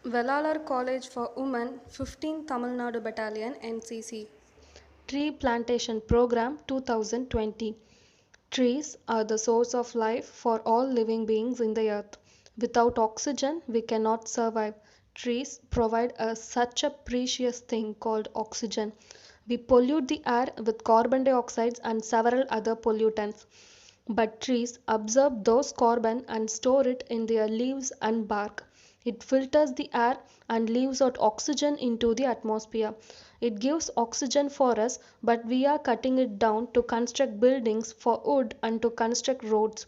Vellalar College for Women, 15th Tamil Nadu Battalion, NCC. Tree Plantation Program 2020. Trees are the source of life for all living beings in the earth. Without oxygen, we cannot survive. Trees provide us such a precious thing called oxygen. We pollute the air with carbon dioxide and several other pollutants. But trees absorb those carbon and store it in their leaves and bark. It filters the air and leaves out oxygen into the atmosphere. It gives oxygen for us, but we are cutting it down to construct buildings for wood and to construct roads.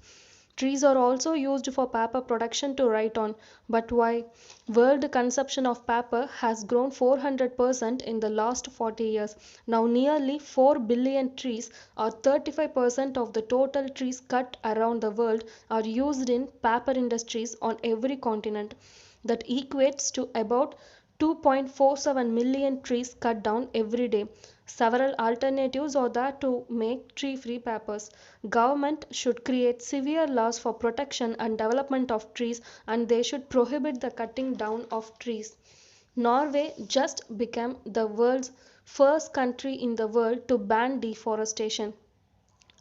Trees are also used for paper production to write on. But why? World consumption of paper has grown 400% in the last 40 years. Now, nearly 4 billion trees, or 35% of the total trees cut around the world, are used in paper industries on every continent. That equates to about 2.47 million trees cut down every day. Several alternatives are there to make tree-free papers. Government should create severe laws for protection and development of trees, and they should prohibit the cutting down of trees. Norway just became the world's first country in the world to ban deforestation.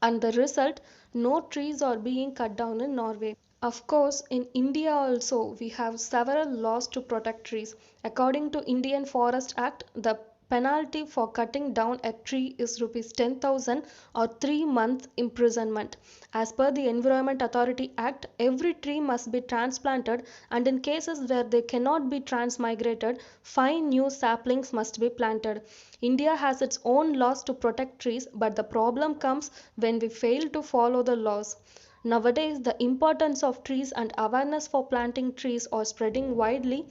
And the result, no trees are being cut down in Norway. Of course, in India also we have several laws to protect trees. According to Indian Forest Act, the penalty for cutting down a tree is rupees 10,000 or 3 months imprisonment. As per the Environment Authority Act, every tree must be transplanted, and in cases where they cannot be transmigrated, 5 new saplings must be planted. India has its own laws to protect trees, but the problem comes when we fail to follow the laws. Nowadays, the importance of trees and awareness for planting trees are spreading widely,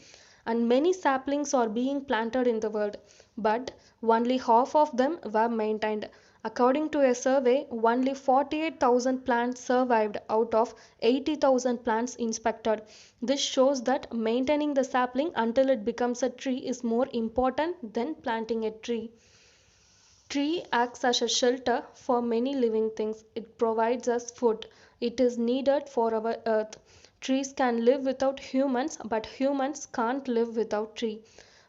and many saplings are being planted in the world, but only half of them were maintained. According to a survey, only 48,000 plants survived out of 80,000 plants inspected. This shows that maintaining the sapling until it becomes a tree is more important than planting a tree. Tree acts as a shelter for many living things. It provides us food. It is needed for our earth. Trees can live without humans, but humans can't live without tree.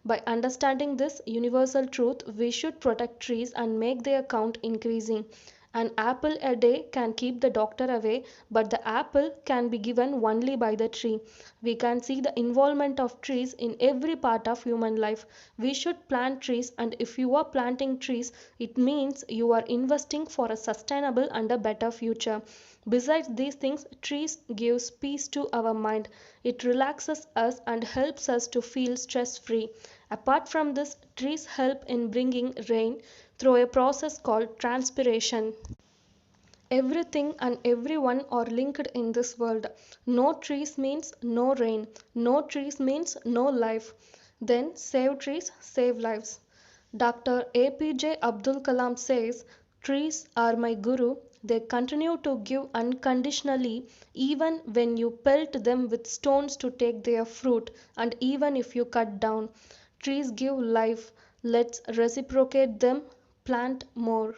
By understanding this universal truth, we should protect trees and make their count increasing. An apple a day can keep the doctor away, but the apple can be given only by the tree. We can see the involvement of trees in every part of human life. We should plant trees, and if you are planting trees, it means you are investing for a sustainable and a better future. Besides these things, trees gives peace to our mind. It relaxes us and helps us to feel stress free. Apart from this, trees help in bringing rain through a process called transpiration. Everything and everyone are linked in this world. No trees means no rain. No trees means no life. Then save trees, save lives. Dr. APJ Abdul Kalam says, trees are my guru. They continue to give unconditionally even when you pelt them with stones to take their fruit, and even if you cut down. Trees give life. Let's reciprocate them, plant more.